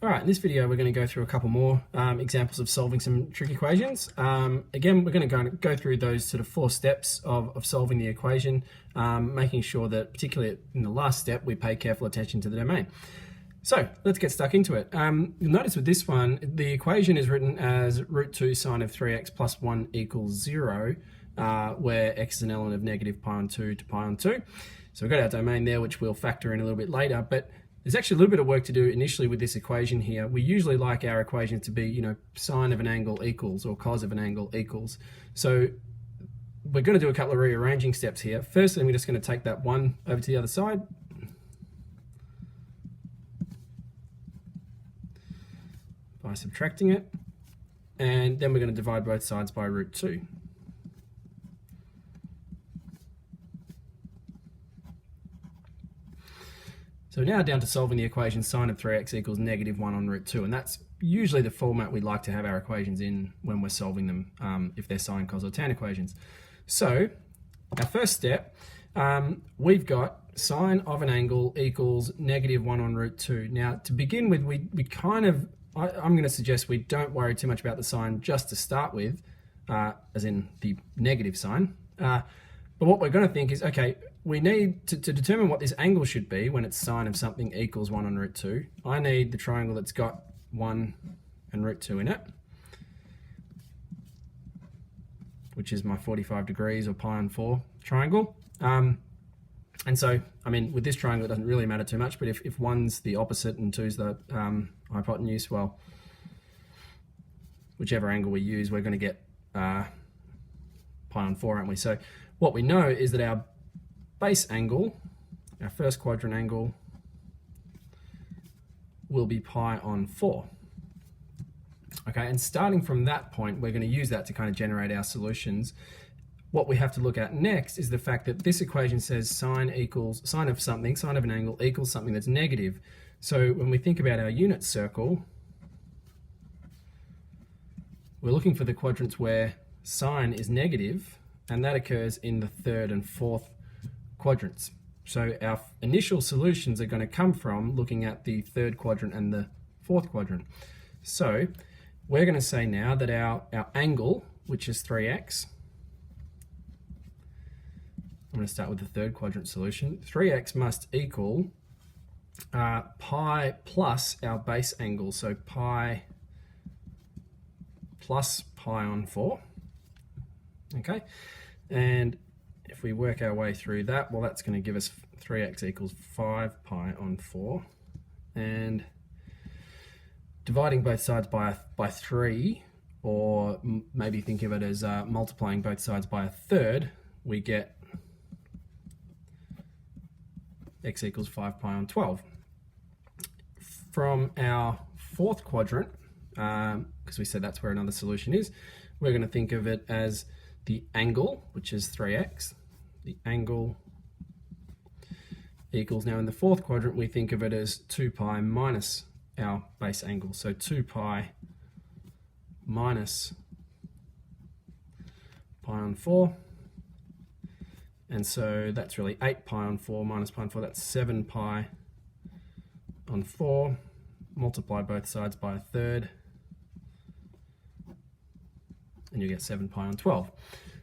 All right, in this video, we're going to go through a couple more examples of solving some trig equations. Again, we're going to go through those sort of 4 steps of solving the equation, making sure that, particularly in the last step, we pay careful attention to the domain. So let's get stuck into it. You'll notice with this one, the equation is written as root 2 sine of 3x plus 1 equals 0, where x is an element of negative pi on 2 to pi on 2. So we've got our domain there, which we'll factor in a little bit later, but there's actually a little bit of work to do initially with this equation here. We usually like our equation to be, sine of an angle equals or cos of an angle equals. So we're going to do a couple of rearranging steps here. Firstly, we're just going to take that 1 over to the other side. By subtracting it. And then we're going to divide both sides by root 2. So now down to solving the equation sine of 3x equals negative 1 on root 2, and that's usually the format we'd like to have our equations in when we're solving them, if they're sine, cos, or tan equations. So our first step, we've got sine of an angle equals negative 1 on root 2. Now to begin with, I'm going to suggest we don't worry too much about the sign just to start with, as in the negative sign. But what we're going to think is, okay, we need to determine what this angle should be when it's sine of something equals 1 on root 2. I need the triangle that's got 1 and root 2 in it, which is my 45 degrees or pi on 4 triangle. And so, with this triangle, it doesn't really matter too much, but if 1's the opposite and 2's the hypotenuse, well, whichever angle we use, we're going to get pi on 4, aren't we? So what we know is that our base angle, our first quadrant angle, will be pi on 4. Okay, and starting from that point, we're going to use that to kind of generate our solutions. What we have to look at next is the fact that this equation says sine of something, sine of an angle equals something that's negative. So when we think about our unit circle, we're looking for the quadrants where sine is negative, and that occurs in the 3rd and 4th quadrants. So our initial solutions are going to come from looking at the 3rd quadrant and the 4th quadrant. So we're going to say now that our angle, which is 3x, I'm going to start with the 3rd quadrant solution. 3x must equal pi plus our base angle, so pi plus pi on 4. Okay, and if we work our way through that, well, that's going to give us 3x equals 5 pi on 4, and dividing both sides by 3, or maybe think of it as multiplying both sides by a third, we get x equals 5 pi on 12. From our 4th quadrant, because we said that's where another solution is, we're going to think of it as the angle, which is 3x. The angle equals, now in the 4th quadrant, we think of it as 2 pi minus our base angle. So 2 pi minus pi on 4. And so that's really 8 pi on 4 minus pi on 4. That's 7 pi on 4. Multiply both sides by a third, and you get 7 pi on 12.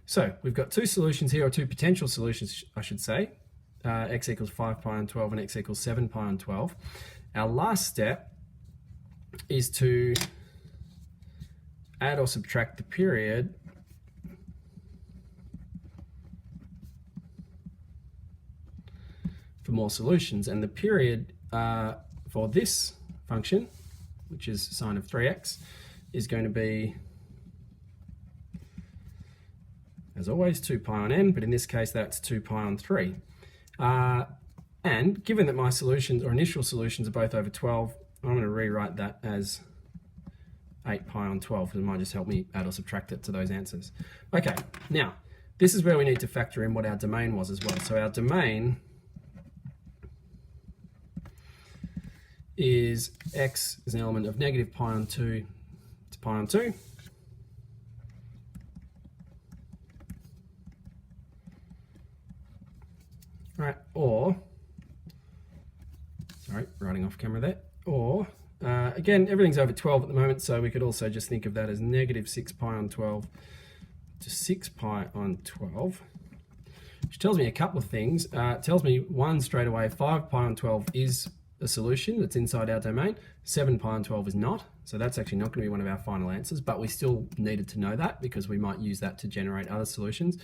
So we've got 2 solutions here, or 2 potential solutions, I should say. X equals 5 pi on 12 and x equals 7 pi on 12. Our last step is to add or subtract the period for more solutions. And the period for this function, which is sine of 3x, is going to be, as always, 2 pi on n, but in this case that's 2 pi on 3. And given that my solutions, or initial solutions, are both over 12, I'm going to rewrite that as 8 pi on 12, because it might just help me add or subtract it to those answers. Okay, now, this is where we need to factor in what our domain was as well. So our domain is x is an element of negative pi on 2 to pi on 2. Right, or, sorry, writing off camera there, or Again, everything's over 12 at the moment, so we could also just think of that as negative 6 pi on 12 to 6 pi on 12, which tells me a couple of things. It tells me, one, straight away, 5 pi on 12 is a solution that's inside our domain. 7 pi on 12 is not, so that's actually not going to be one of our final answers, but we still needed to know that because we might use that to generate other solutions.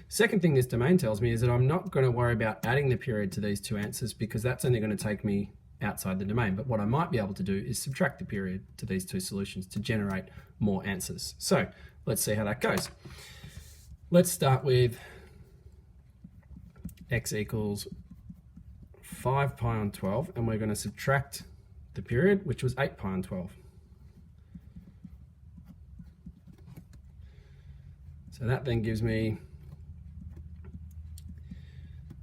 Second thing this domain tells me is that I'm not going to worry about adding the period to these two answers because that's only going to take me outside the domain. But what I might be able to do is subtract the period to these two solutions to generate more answers. So let's see how that goes. Let's start with x equals 5 pi on 12, and we're going to subtract the period, which was 8 pi on 12. So that then gives me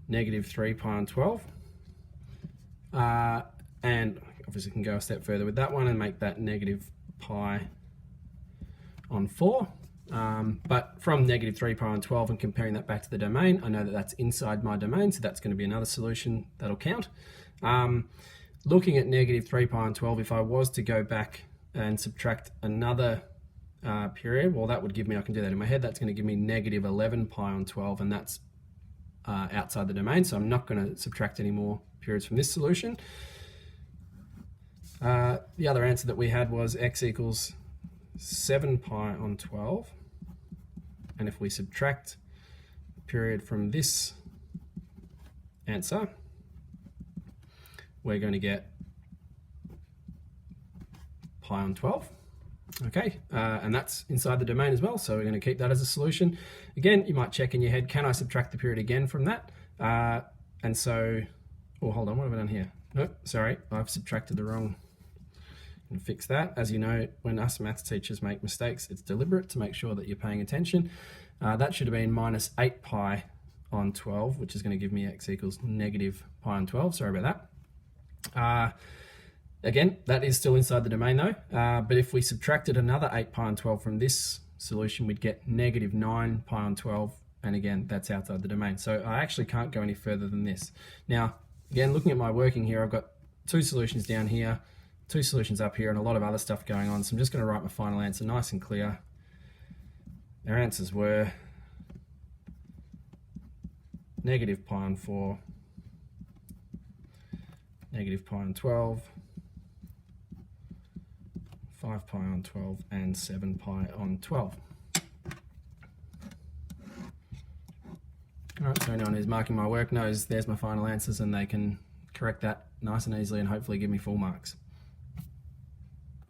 negative 3 pi on 12. And obviously can go a step further with that one and make that negative pi on 4. But from negative 3 pi on 12 and comparing that back to the domain, I know that that's inside my domain, so that's going to be another solution that'll count. Looking at negative 3 pi on 12, if I was to go back and subtract another period, well, that would give me, I can do that in my head, that's going to give me negative 11 pi on 12, and that's outside the domain, so I'm not going to subtract any more periods from this solution. The other answer that we had was x equals 7 pi on 12, and if we subtract period from this answer, we're going to get pi on 12. Okay, and that's inside the domain as well, so we're going to keep that as a solution. Again, you might check in your head, can I subtract the period again from that? And so, oh, hold on, what have I done here? Nope, sorry, I've subtracted the wrong. And fix that. As you know, when us maths teachers make mistakes, it's deliberate to make sure that you're paying attention. That should have been minus 8 pi on 12, which is going to give me x equals negative pi on 12. Sorry about that. Again, that is still inside the domain though, but if we subtracted another 8 pi on 12 from this solution, we'd get negative 9 pi on 12, and again, that's outside the domain. So I actually can't go any further than this. Now, again, looking at my working here, I've got two solutions down here, two solutions up here, and a lot of other stuff going on, so I'm just going to write my final answer nice and clear. Our answers were negative pi on 4, negative pi on 12, 5 pi on 12, and 7 pi on 12. All right, so anyone who's marking my work knows there's my final answers, and they can correct that nice and easily and hopefully give me full marks.